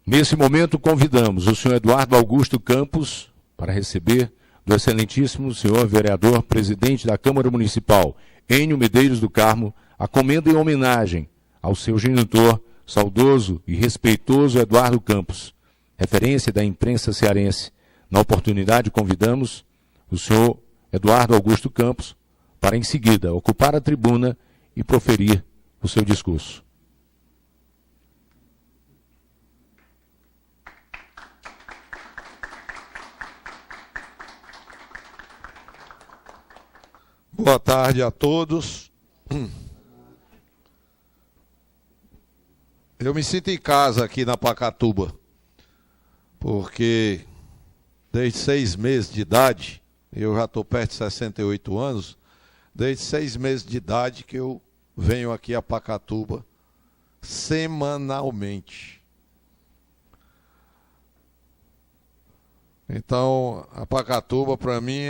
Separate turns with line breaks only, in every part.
Nesse momento, convidamos o senhor Eduardo Augusto Campos para receber do excelentíssimo senhor vereador, presidente da Câmara Municipal, Enio Medeiros do Carmo, a comenda em homenagem ao seu genitor, saudoso e respeitoso Eduardo Campos, referência da imprensa cearense. Na oportunidade, convidamos o senhor Eduardo Augusto Campos para, em seguida, ocupar a tribuna e proferir o seu discurso.
Boa tarde a todos. Eu me sinto em casa aqui na Pacatuba, porque desde 6 meses de idade, eu já estou perto de 68 anos, desde 6 meses de idade que eu venho aqui a Pacatuba semanalmente. Então, a Pacatuba para mim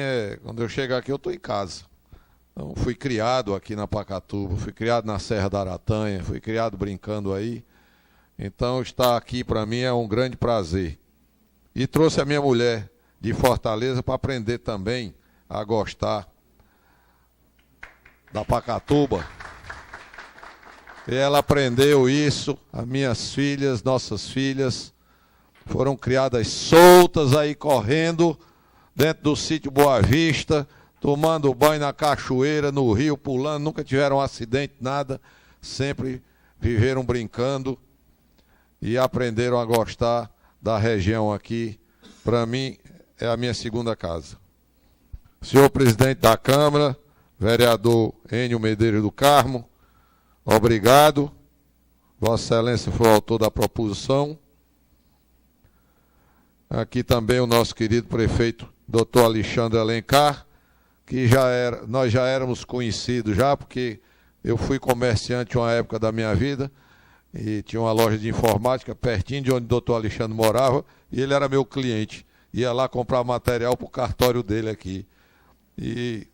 quando eu chegar aqui eu estou em casa. Então, fui criado aqui na Pacatuba, fui criado na Serra da Aratanha, fui criado brincando aí. Então, estar aqui para mim é um grande prazer. E trouxe a minha mulher de Fortaleza para aprender também a gostar da Pacatuba. E ela aprendeu isso, as minhas filhas, nossas filhas, foram criadas soltas aí, correndo dentro do sítio Boa Vista, tomando banho na cachoeira, no rio, pulando, nunca tiveram um acidente, nada, sempre viveram brincando e aprenderam a gostar da região aqui. Para mim, é a minha segunda casa. Senhor presidente da Câmara, vereador Enio Medeiros do Carmo, obrigado. Vossa Excelência foi o autor da proposição. Aqui também o nosso querido prefeito, doutor Alexandre Alencar, que nós já éramos conhecidos já, porque eu fui comerciante uma época da minha vida, e tinha uma loja de informática pertinho de onde o doutor Alexandre morava, e ele era meu cliente. Ia lá comprar material para o cartório dele aqui. E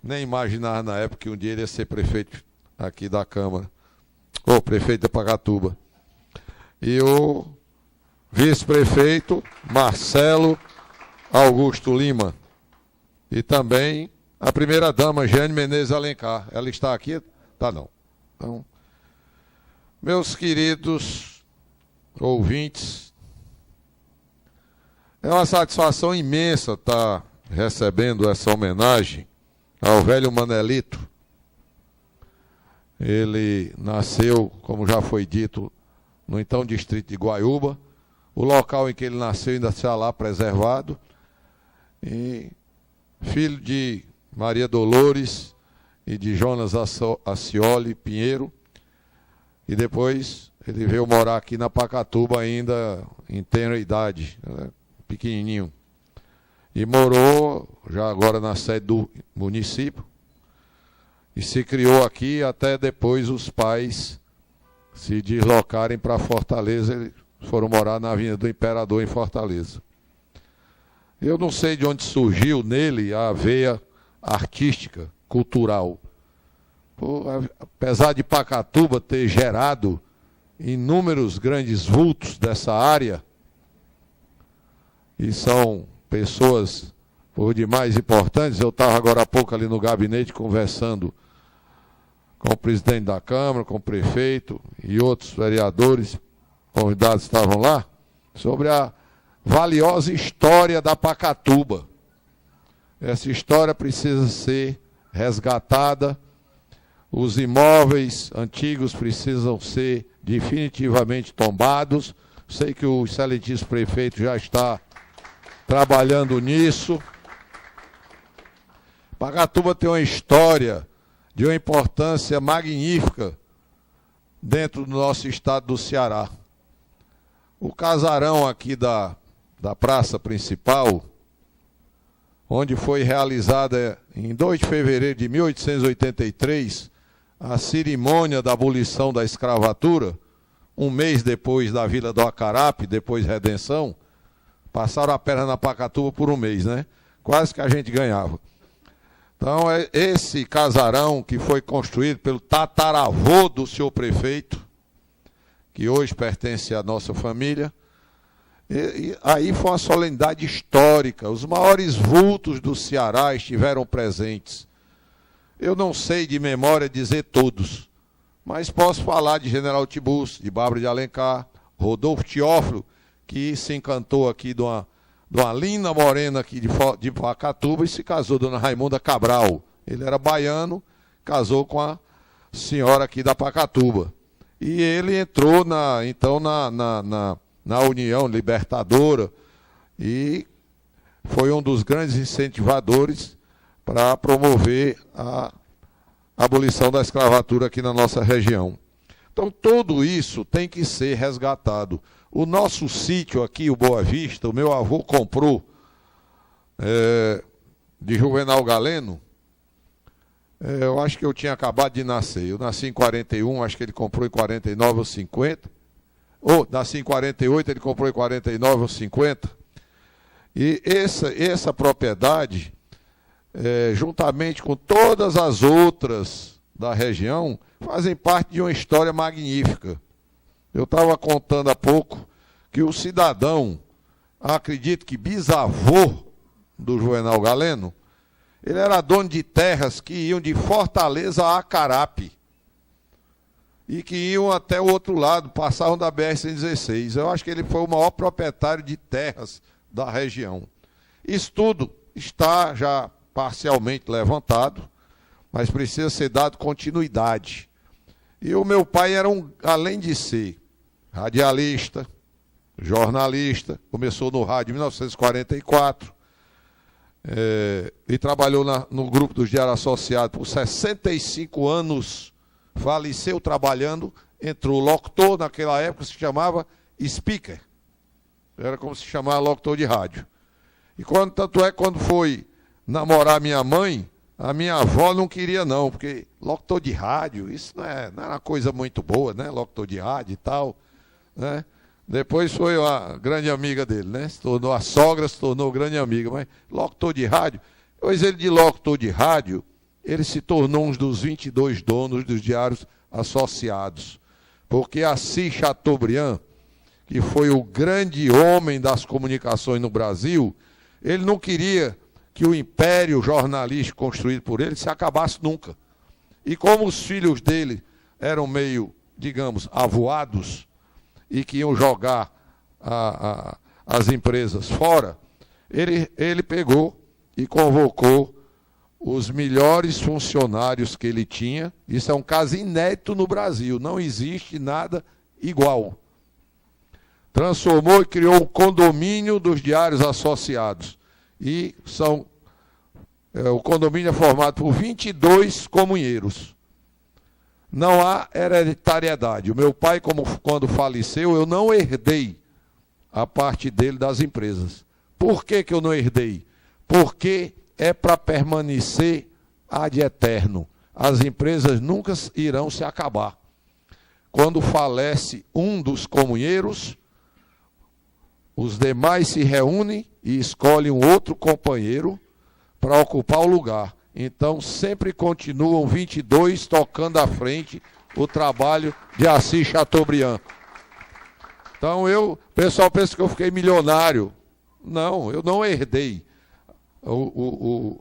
nem imaginava na época que um dia ele ia ser prefeito aqui da Câmara, ou prefeito da Pacatuba. E o vice-prefeito Marcelo Augusto Lima. E também a primeira-dama, Jane Menezes Alencar. Ela está aqui? Tá, não. Então, meus queridos ouvintes, é uma satisfação imensa estar recebendo essa homenagem ao velho Manelito. Ele nasceu, como já foi dito, no então distrito de Guaiúba. O local em que ele nasceu ainda está lá preservado. E filho de Maria Dolores e de Jonas Acioli Pinheiro. E depois ele veio morar aqui na Pacatuba ainda em tenra idade, pequenininho. E morou já agora na sede do município. E se criou aqui até depois os pais se deslocarem para Fortaleza. Eles foram morar na Avenida do Imperador em Fortaleza. Eu não sei de onde surgiu nele a veia artística, cultural. Apesar de Pacatuba ter gerado inúmeros grandes vultos dessa área, e são pessoas por demais importantes, eu estava agora há pouco ali no gabinete conversando com o presidente da Câmara, com o prefeito e outros vereadores, convidados estavam lá, sobre a valiosa história da Pacatuba. Essa história precisa ser resgatada, os imóveis antigos precisam ser definitivamente tombados. Sei que o excelentíssimo prefeito já está trabalhando nisso. Pacatuba tem uma história de uma importância magnífica dentro do nosso estado do Ceará. O casarão aqui da praça principal, onde foi realizada em 2 de fevereiro de 1883 a cerimônia da abolição da escravatura, um mês depois da Vila do Acarape, depois Redenção, passaram a perna na Pacatuba por um mês, né? Quase que a gente ganhava. Então, esse casarão que foi construído pelo tataravô do senhor prefeito, que hoje pertence à nossa família, E aí foi uma solenidade histórica. Os maiores vultos do Ceará estiveram presentes. Eu não sei de memória dizer todos, mas posso falar de General Tiburcio, de Bárbara de Alencar, Rodolfo Teófilo, que se encantou aqui de uma linda morena aqui de Pacatuba e se casou, Dona Raimunda Cabral. Ele era baiano, casou com a senhora aqui da Pacatuba. E ele entrou na União Libertadora e foi um dos grandes incentivadores para promover a abolição da escravatura aqui na nossa região. Então, tudo isso tem que ser resgatado. O nosso sítio aqui, o Boa Vista, o meu avô comprou de Juvenal Galeno. Eu acho que eu tinha acabado de nascer. Eu nasci em 41, acho que ele comprou em 49 ou 50. Ou nasci em 48, ele comprou em 49 ou 50. E essa propriedade, juntamente com todas as outras da região, fazem parte de uma história magnífica. Eu estava contando há pouco que o cidadão, acredito que bisavô do Juvenal Galeno, ele era dono de terras que iam de Fortaleza a Acarape e que iam até o outro lado, passavam da BR-116. Eu acho que ele foi o maior proprietário de terras da região. Isso tudo está já parcialmente levantado, mas precisa ser dado continuidade. E o meu pai era além de ser radialista, jornalista, começou no rádio em 1944, e trabalhou no grupo dos Diários Associados por 65 anos, faleceu trabalhando, entrou locutor, naquela época se chamava speaker, era como se chamava locutor de rádio. E quando foi namorar minha mãe, a minha avó não queria não, porque locutor de rádio, isso não era uma coisa muito boa, né? Locutor de rádio e tal, né? Depois foi a grande amiga dele, né? A sogra se tornou grande amiga, mas locutor de rádio, pois ele de locutor de rádio, ele se tornou um dos 22 donos dos Diários Associados, porque Assis Chateaubriand, que foi o grande homem das comunicações no Brasil, ele não queria que o império jornalístico construído por ele se acabasse nunca. E como os filhos dele eram meio, digamos, avoados e que iam jogar as empresas fora, ele pegou e convocou os melhores funcionários que ele tinha. Isso é um caso inédito no Brasil, não existe nada igual. Transformou e criou o condomínio dos Diários Associados. E o condomínio é formado por 22 comunheiros. Não há hereditariedade. O meu pai, quando faleceu, eu não herdei a parte dele das empresas. Por que eu não herdei? Porque é para permanecer ad eterno. As empresas nunca irão se acabar. Quando falece um dos comunheiros, os demais se reúnem e escolhem um outro companheiro para ocupar o lugar. Então, sempre continuam 22 tocando à frente o trabalho de Assis Chateaubriand. Então, o pessoal pensa que eu fiquei milionário. Não, eu não herdei. O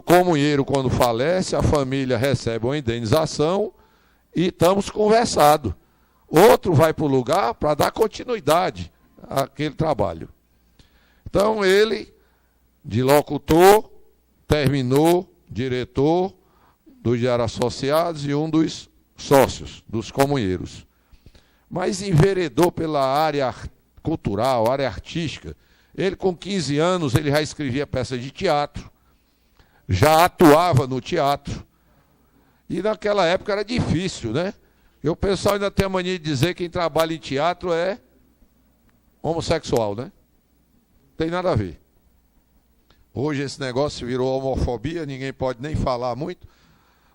comunheiro, quando falece, a família recebe uma indenização e estamos conversados. Outro vai para o lugar para dar continuidade àquele trabalho. Então, ele, de locutor, terminou diretor dos Diários Associados e um dos sócios, dos comunheiros. Mas enveredou pela área cultural, área artística. Ele, com 15 anos, ele já escrevia peças de teatro, já atuava no teatro. E naquela época era difícil, né? E o pessoal ainda tem a mania de dizer que quem trabalha em teatro é homossexual, né? Tem nada a ver. Hoje esse negócio virou homofobia, ninguém pode nem falar muito,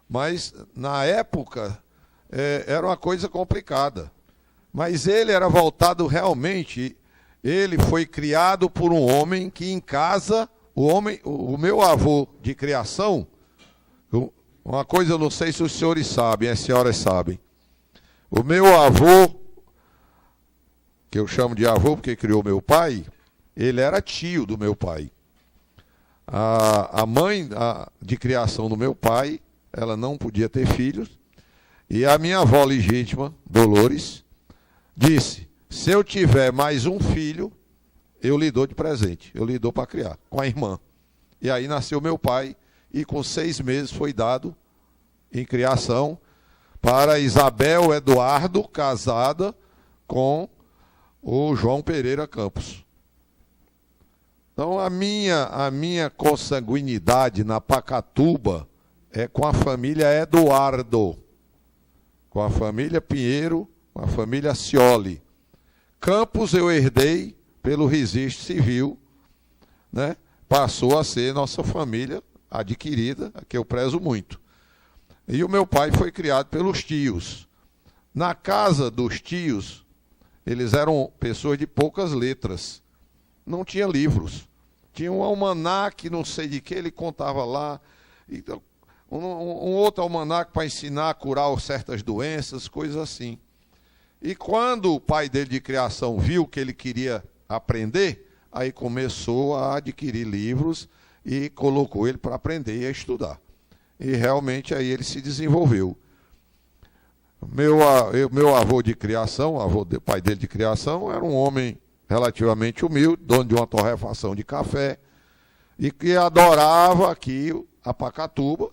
mas na época era uma coisa complicada. Mas ele era voltado realmente, ele foi criado por um homem que em casa, o meu avô de criação, uma coisa eu não sei se os senhores sabem, as senhoras sabem, o meu avô que eu chamo de avô porque criou meu pai, ele era tio do meu pai. A mãe de criação do meu pai, ela não podia ter filhos, e a minha avó legítima, Dolores, disse: se eu tiver mais um filho, eu lhe dou de presente, eu lhe dou para criar, com a irmã. E aí nasceu meu pai, e com 6 meses foi dado em criação para Isabel Eduardo, casada com o João Pereira Campos. Então a minha consanguinidade na Pacatuba é com a família Eduardo, com a família Pinheiro, com a família Scioli. Campos eu herdei pelo registro civil, né? Passou a ser nossa família adquirida, que eu prezo muito. E o meu pai foi criado pelos tios. Na casa dos tios, eles eram pessoas de poucas letras. Não tinha livros. Tinha um almanaque, não sei de que, ele contava lá. Um outro almanaque para ensinar a curar certas doenças, coisas assim. E quando o pai dele de criação viu que ele queria aprender, aí começou a adquirir livros e colocou ele para aprender e a estudar. E realmente aí ele se desenvolveu. Meu avô de criação, pai dele de criação, era um homem relativamente humilde, dono de uma torrefação de café, e que adorava aqui a Pacatuba,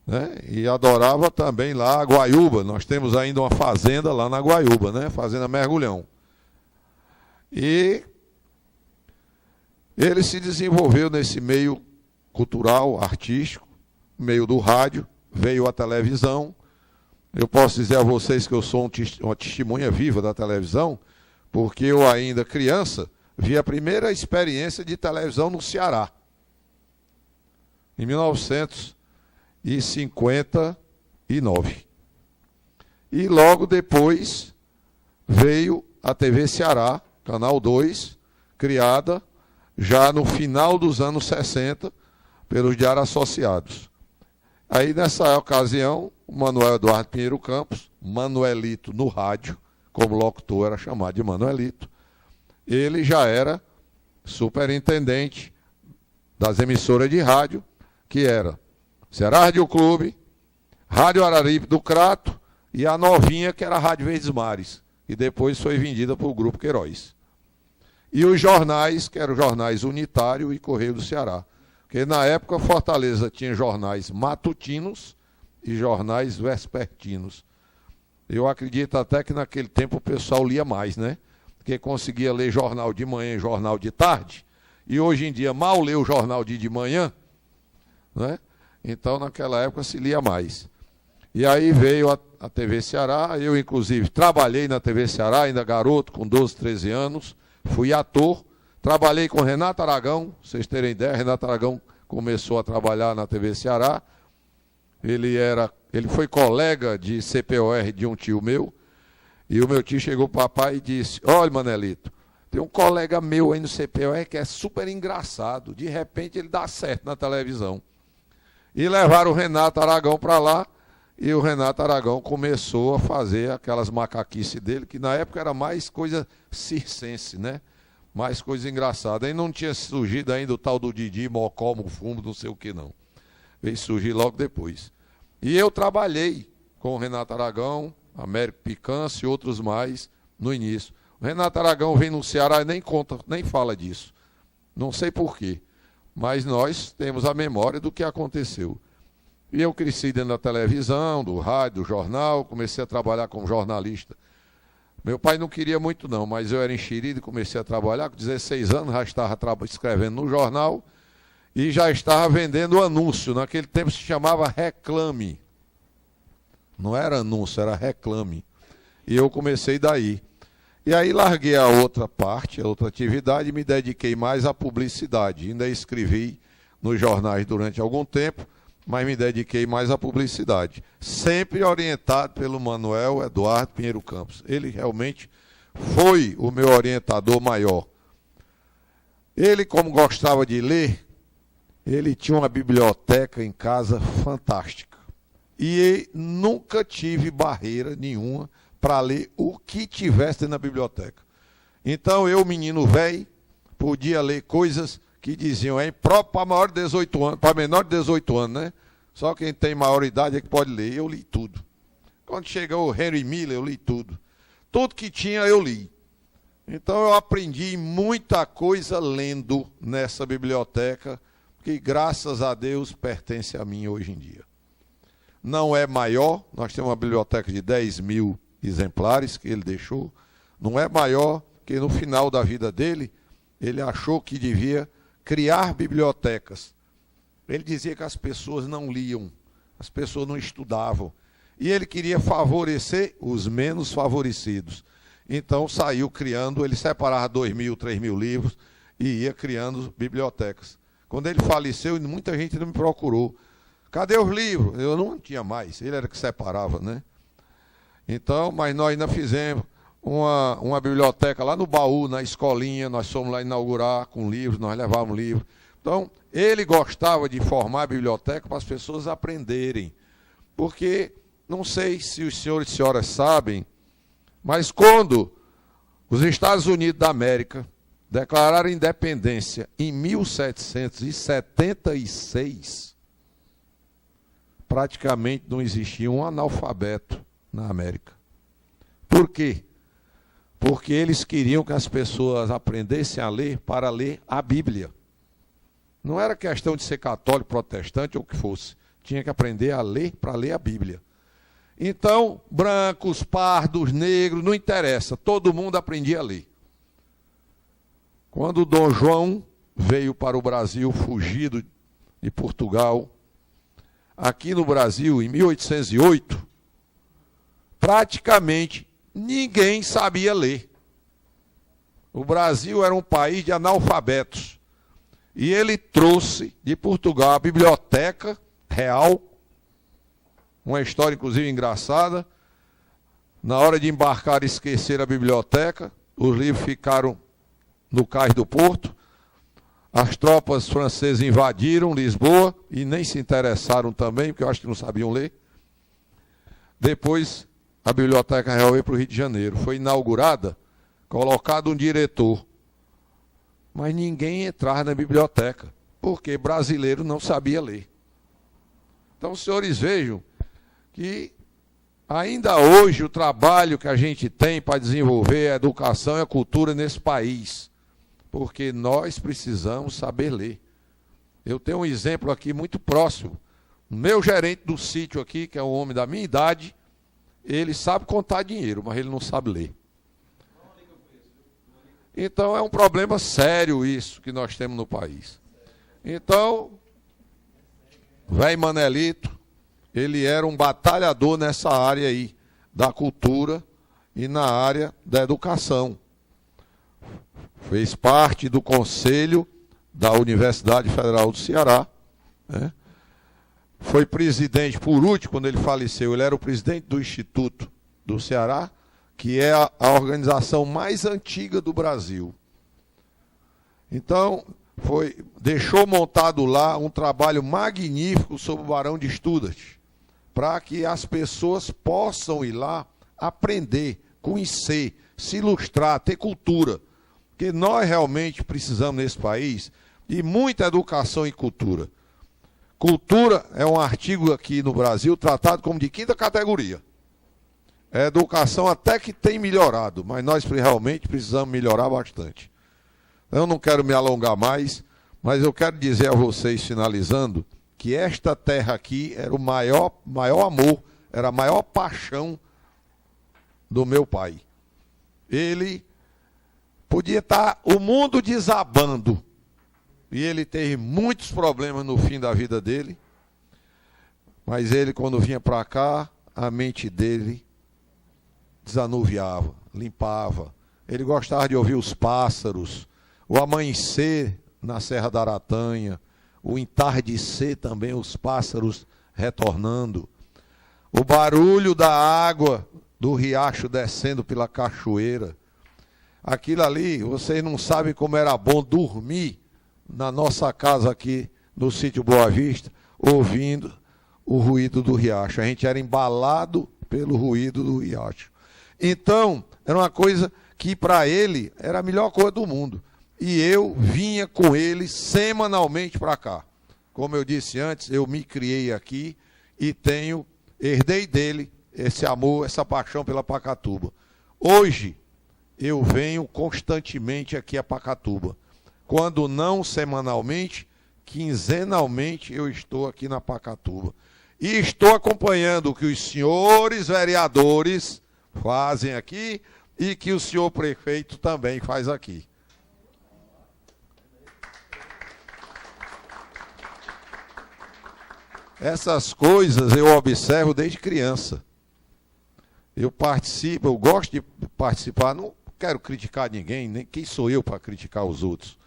né? E adorava também lá a Guaiúba. Nós temos ainda uma fazenda lá na Guaiúba, né? Fazenda Mergulhão. E ele se desenvolveu nesse meio cultural, artístico, meio do rádio, veio a televisão. Eu posso dizer a vocês que eu sou uma testemunha viva da televisão, porque eu ainda criança vi a primeira experiência de televisão no Ceará, em 1959. E logo depois veio a TV Ceará, Canal 2, criada já no final dos anos 60, pelos Diários Associados. Aí, nessa ocasião, o Manuel Eduardo Pinheiro Campos, Manuelito no rádio, como locutor era chamado de Manuelito, ele já era superintendente das emissoras de rádio, que era Ceará Rádio Clube, Rádio Araripe do Crato e a novinha, que era a Rádio Verdes Mares, e depois foi vendida para o Grupo Queiroz. E os jornais, que eram jornais Unitário e Correio do Ceará. Porque na época Fortaleza tinha jornais matutinos e jornais vespertinos. Eu acredito até que naquele tempo o pessoal lia mais, né? Porque conseguia ler jornal de manhã e jornal de tarde. E hoje em dia mal lê o jornal de manhã, né? Então naquela época se lia mais. E aí veio a TV Ceará, eu inclusive trabalhei na TV Ceará, ainda garoto, com 12, 13 anos, fui ator. Trabalhei com Renato Aragão, vocês terem ideia, Renato Aragão começou a trabalhar na TV Ceará. Ele foi colega de CPOR de um tio meu, e o meu tio chegou para o papai e disse: olha, Manelito, tem um colega meu aí no CPOR que é super engraçado, de repente ele dá certo na televisão. E levaram o Renato Aragão para lá, e o Renato Aragão começou a fazer aquelas macaquices dele, que na época era mais coisa circense, né? Mais coisa engraçada. Aí não tinha surgido ainda o tal do Didi, Mocó, Mufumbo, não sei o que não. Veio surgir logo depois. E eu trabalhei com o Renato Aragão, Américo Picância e outros mais no início. O Renato Aragão vem no Ceará e nem conta, nem fala disso. Não sei porquê. Mas nós temos a memória do que aconteceu. E eu cresci dentro da televisão, do rádio, do jornal, comecei a trabalhar como jornalista. Meu pai não queria muito não, mas eu era enxerido e comecei a trabalhar. Com 16 anos já estava escrevendo no jornal e já estava vendendo anúncio. Naquele tempo se chamava Reclame. Não era anúncio, era Reclame. E eu comecei daí. E aí larguei a outra parte, a outra atividade, e me dediquei mais à publicidade. Ainda escrevi nos jornais durante algum tempo, mas me dediquei mais à publicidade. Sempre orientado pelo Manuel Eduardo Pinheiro Campos. Ele realmente foi o meu orientador maior. Ele, como gostava de ler, ele tinha uma biblioteca em casa fantástica. E nunca tive barreira nenhuma para ler o que tivesse na biblioteca. Então eu, menino velho, podia ler coisas que diziam, é próprio para maior de 18 anos, para menor de 18 anos, né? Só quem tem maior idade é que pode ler. Eu li tudo. Quando chegou o Henry Miller, eu li tudo. Tudo que tinha, eu li. Então eu aprendi muita coisa lendo nessa biblioteca, que graças a Deus pertence a mim hoje em dia. Não é maior, nós temos uma biblioteca de 10 mil exemplares que ele deixou. Não é maior que no final da vida dele, ele achou que devia criar bibliotecas. Ele dizia que as pessoas não liam, as pessoas não estudavam. E ele queria favorecer os menos favorecidos. Então saiu criando, ele separava 2.000, 3.000 livros e ia criando bibliotecas. Quando ele faleceu, muita gente não me procurou. Cadê os livros? Eu não tinha mais, ele era que separava, né? Então, mas nós ainda fizemos uma biblioteca lá no Baú, na escolinha, nós fomos lá inaugurar com livros, nós levávamos livros. Então, ele gostava de formar a biblioteca para as pessoas aprenderem. Porque, não sei se os senhores e senhoras sabem, mas quando os Estados Unidos da América declararam independência em 1776, praticamente não existia um analfabeto na América. Por quê? Porque eles queriam que as pessoas aprendessem a ler para ler a Bíblia. Não era questão de ser católico, protestante ou o que fosse. Tinha que aprender a ler para ler a Bíblia. Então, brancos, pardos, negros, não interessa. Todo mundo aprendia a ler. Quando o Dom João veio para o Brasil, fugido de Portugal, aqui no Brasil, em 1808, praticamente ninguém sabia ler. O Brasil era um país de analfabetos. E ele trouxe de Portugal a biblioteca real, uma história inclusive engraçada. Na hora de embarcar, esqueceram a biblioteca, os livros ficaram no cais do porto, as tropas francesas invadiram Lisboa e nem se interessaram também, porque eu acho que não sabiam ler. Depois, a Biblioteca Real veio para o Rio de Janeiro. Foi inaugurada, colocado um diretor. Mas ninguém entrava na biblioteca, porque brasileiro não sabia ler. Então, os senhores vejam que ainda hoje o trabalho que a gente tem para desenvolver a educação e a cultura nesse país, porque nós precisamos saber ler. Eu tenho um exemplo aqui muito próximo. O meu gerente do sítio aqui, que é um homem da minha idade, ele sabe contar dinheiro, mas ele não sabe ler. Então é um problema sério isso que nós temos no país. Então, velho Manelito, ele era um batalhador nessa área aí, da cultura e na área da educação. Fez parte do conselho da Universidade Federal do Ceará, né? Foi presidente, por último, quando ele faleceu, ele era o presidente do Instituto do Ceará, que é a organização mais antiga do Brasil. Então, deixou montado lá um trabalho magnífico sobre o Barão de Stuttgart, para que as pessoas possam ir lá aprender, conhecer, se ilustrar, ter cultura. Porque nós realmente precisamos nesse país de muita educação e cultura. Cultura é um artigo aqui no Brasil tratado como de 5ª categoria. A educação até que tem melhorado, mas nós realmente precisamos melhorar bastante. Eu não quero me alongar mais, mas eu quero dizer a vocês, finalizando, que esta terra aqui era o maior amor, era a maior paixão do meu pai. Ele podia estar o mundo desabando, e ele teve muitos problemas no fim da vida dele, mas ele, quando vinha para cá, a mente dele desanuviava, limpava. Ele gostava de ouvir os pássaros, o amanhecer na Serra da Aratanha, o entardecer também, os pássaros retornando, o barulho da água do riacho descendo pela cachoeira. Aquilo ali, vocês não sabem como era bom dormir na nossa casa aqui no sítio Boa Vista, ouvindo o ruído do riacho. A gente era embalado pelo ruído do riacho. Então, era uma coisa que para ele era a melhor coisa do mundo. E eu vinha com ele semanalmente para cá. Como eu disse antes, eu me criei aqui e herdei dele esse amor, essa paixão pela Pacatuba. Hoje, eu venho constantemente aqui a Pacatuba. Quando não semanalmente, quinzenalmente eu estou aqui na Pacatuba. E estou acompanhando o que os senhores vereadores fazem aqui e que o senhor prefeito também faz aqui. Essas coisas eu observo desde criança. Eu participo, eu gosto de participar, não quero criticar ninguém, nem quem sou eu para criticar os outros.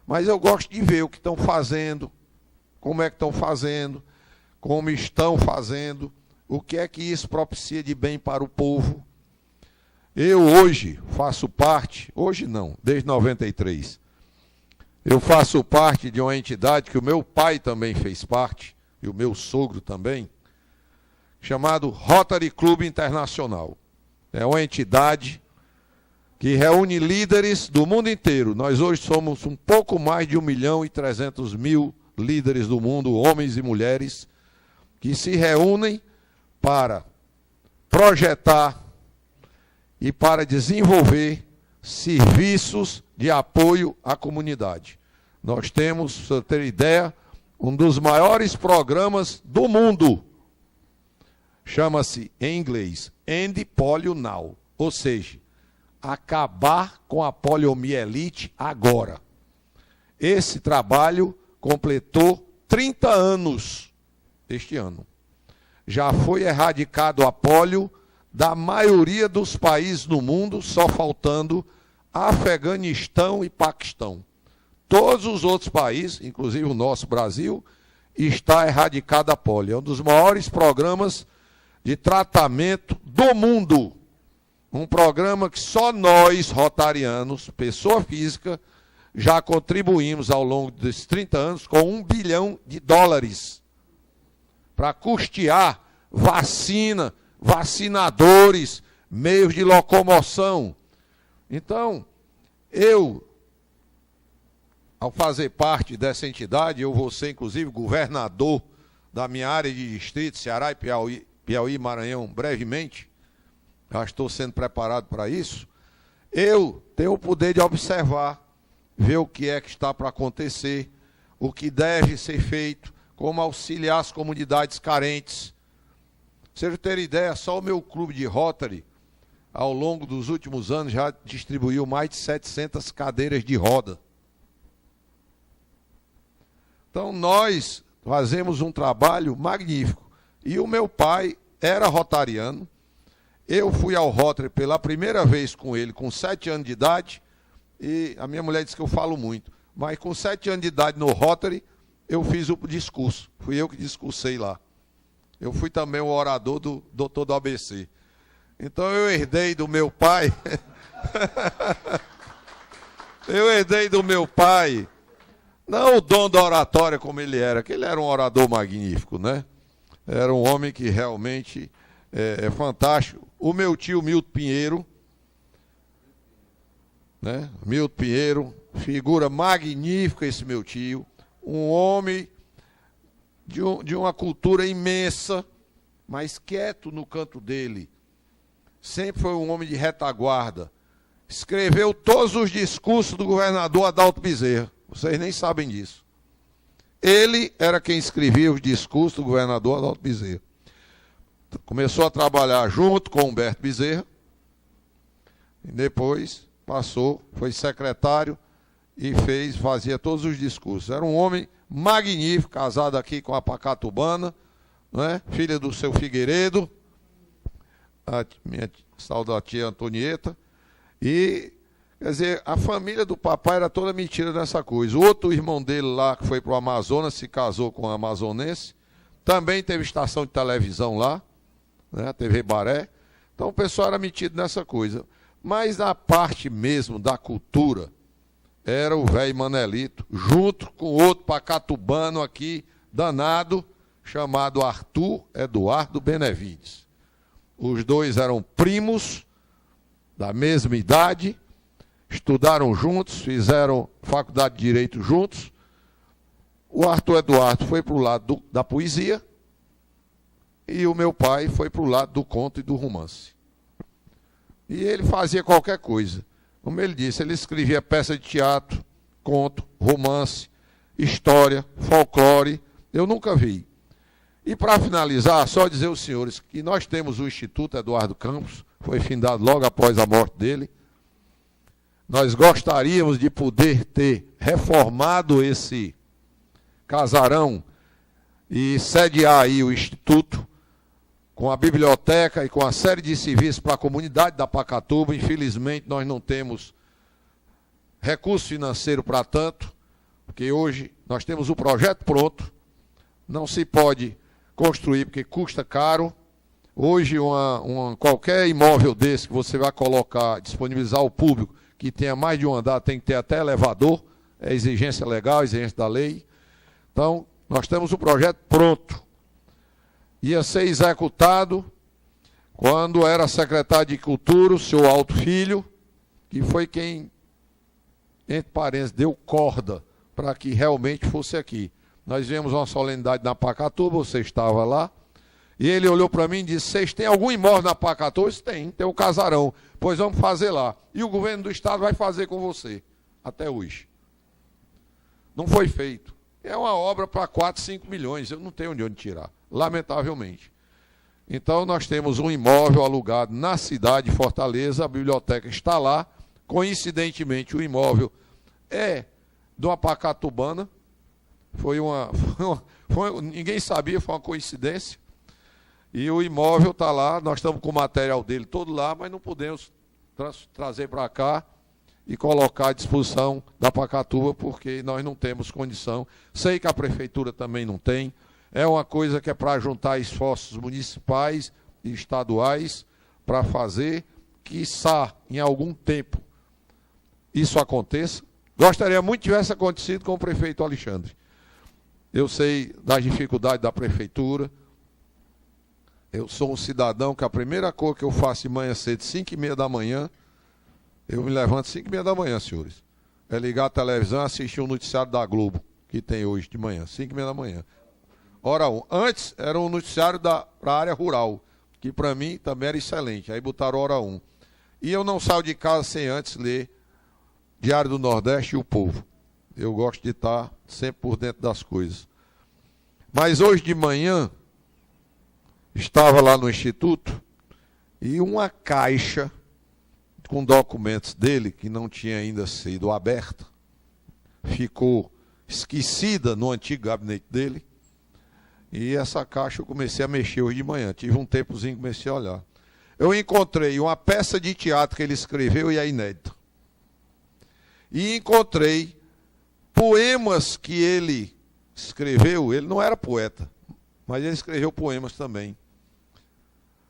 Mas eu gosto de ver o que estão fazendo, como é que estão fazendo, como estão fazendo, o que é que isso propicia de bem para o povo. Eu hoje faço parte, hoje não, desde 93, eu faço parte de uma entidade que o meu pai também fez parte, e o meu sogro também, chamado Rotary Club Internacional. É uma entidade que reúne líderes do mundo inteiro. Nós hoje somos um pouco mais de 1.300.000 líderes do mundo, homens e mulheres, que se reúnem para projetar e para desenvolver serviços de apoio à comunidade. Nós temos, para você ter ideia, um dos maiores programas do mundo. Chama-se, em inglês, End Polio Now. Ou seja, acabar com a poliomielite agora. Esse trabalho completou 30 anos este ano. Já foi erradicado a polio da maioria dos países do mundo, só faltando Afeganistão e Paquistão. Todos os outros países, inclusive o nosso Brasil, está erradicada a polio. É um dos maiores programas de tratamento do mundo. Um programa que só nós, rotarianos, pessoa física, já contribuímos ao longo desses 30 anos com US$ 1 bilhão para custear vacina, vacinadores, meios de locomoção. Então, ao fazer parte dessa entidade, eu vou ser, inclusive, governador da minha área de distrito, Ceará e Piauí e Maranhão, brevemente. Já estou sendo preparado para isso. Eu tenho o poder de observar, ver o que é que está para acontecer, o que deve ser feito, como auxiliar as comunidades carentes. Pra vocês terem ideia, só o meu clube de Rotary, ao longo dos últimos anos, já distribuiu mais de 700 cadeiras de roda. Então, nós fazemos um trabalho magnífico. E o meu pai era rotariano. Eu fui ao Rotary pela primeira vez com ele, com 7 anos de idade. E a minha mulher disse que eu falo muito. Mas com 7 anos de idade no Rotary, eu fiz o discurso. Fui eu que discursei lá. Eu fui também o orador do doutor do ABC. Então, eu herdei do meu pai... eu herdei do meu pai... Não o dom da oratória como ele era, que ele era um orador magnífico, né? Era um homem que realmente é fantástico. O meu tio Milton Pinheiro, né? Milton Pinheiro, figura magnífica esse meu tio, um homem de uma cultura imensa, mas quieto no canto dele. Sempre foi um homem de retaguarda. Escreveu todos os discursos do governador Adalto Bezerra. Vocês nem sabem disso. Ele era quem escrevia os discursos do governador Adalto Bezerra. Começou a trabalhar junto com Humberto Bezerra. E depois passou, foi secretário e fazia todos os discursos. Era um homem magnífico, casado aqui com a Pacatubana, não é? Filha do seu Figueiredo, a minha saudosa tia Antonieta. E, quer dizer, a família do papai era toda mentira nessa coisa. O outro irmão dele lá, que foi para o Amazonas, se casou com um amazonense, também teve estação de televisão lá, né, TV Baré. Então o pessoal era metido nessa coisa. Mas a parte mesmo da cultura era o velho Manelito, junto com outro pacatubano aqui, danado, chamado Arthur Eduardo Benevides. Os dois eram primos, da mesma idade, estudaram juntos, fizeram faculdade de Direito juntos. O Arthur Eduardo foi para o lado da poesia e o meu pai foi para o lado do conto e do romance. E ele fazia qualquer coisa. Como ele disse, ele escrevia peça de teatro, conto, romance, história, folclore. Eu nunca vi. E para finalizar, só dizer aos senhores que nós temos o Instituto Eduardo Campos, foi findado logo após a morte dele. Nós gostaríamos de poder ter reformado esse casarão e sediar aí o Instituto, com a biblioteca e com a série de serviços para a comunidade da Pacatuba. Infelizmente, nós não temos recurso financeiro para tanto, porque hoje nós temos o projeto pronto, não se pode construir porque custa caro. Hoje, qualquer imóvel desse que você vai colocar, disponibilizar ao público, que tenha mais de um andar, tem que ter até elevador, é exigência legal, exigência da lei. Então, nós temos o projeto pronto. Ia ser executado quando era secretário de Cultura, o senhor Alto Filho, que foi quem, entre parênteses, deu corda para que realmente fosse aqui. Nós viemos uma solenidade na Pacatuba, você estava lá, e ele olhou para mim e disse: vocês têm algum imóvel na Pacatuba? Eu disse: tem um casarão. Pois vamos fazer lá. E o governo do estado vai fazer com você. Até hoje. Não foi feito. É uma obra para 4, 5 milhões. Eu não tenho de onde tirar, lamentavelmente. Então, nós temos um imóvel alugado na cidade de Fortaleza, a biblioteca está lá. Coincidentemente, o imóvel é de uma pacatubana. Ninguém sabia, foi uma coincidência. E o imóvel está lá, nós estamos com o material dele todo lá, mas não podemos trazer para cá e colocar à disposição da Pacatuba, porque nós não temos condição. Sei que a prefeitura também não tem. É uma coisa que é para juntar esforços municipais e estaduais para fazer, quiçá, em algum tempo, isso aconteça. Gostaria muito que tivesse acontecido com o prefeito Alexandre. Eu sei das dificuldades da prefeitura. Eu sou um cidadão que a primeira coisa que eu faço de manhã cedo, 5h30 da manhã, eu me levanto 5h30 da manhã, senhores. É ligar a televisão e assistir o noticiário da Globo, que tem hoje de manhã, 5h30 da manhã. Hora 1. Antes era um noticiário para a área rural, que para mim também era excelente. Aí botaram hora 1. E eu não saio de casa sem antes ler Diário do Nordeste e O Povo. Eu gosto de estar sempre por dentro das coisas. Mas hoje de manhã, estava lá no Instituto e uma caixa com documentos dele, que não tinha ainda sido aberta, ficou esquecida no antigo gabinete dele. E essa caixa eu comecei a mexer hoje de manhã. Tive um tempozinho que comecei a olhar. Eu encontrei uma peça de teatro que ele escreveu e é inédita. E encontrei poemas que ele escreveu. Ele não era poeta, mas ele escreveu poemas também.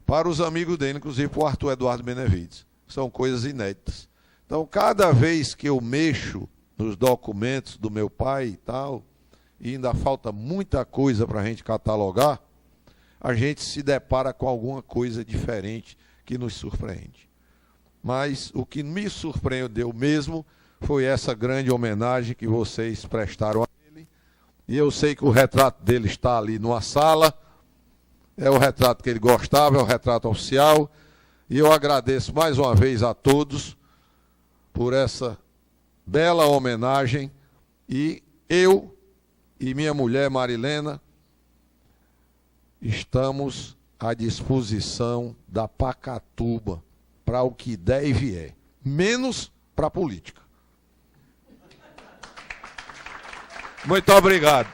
Para os amigos dele, inclusive para o Arthur Eduardo Benevides. São coisas inéditas. Então, cada vez que eu mexo nos documentos do meu pai e tal, e ainda falta muita coisa para a gente catalogar, a gente se depara com alguma coisa diferente que nos surpreende. Mas o que me surpreendeu mesmo foi essa grande homenagem que vocês prestaram a ele. E eu sei que o retrato dele está ali numa sala. É o retrato que ele gostava, é o retrato oficial. E eu agradeço mais uma vez a todos por essa bela homenagem. E eu e minha mulher Marilena estamos à disposição da Pacatuba para o que der e vier, menos para a política. Muito obrigado.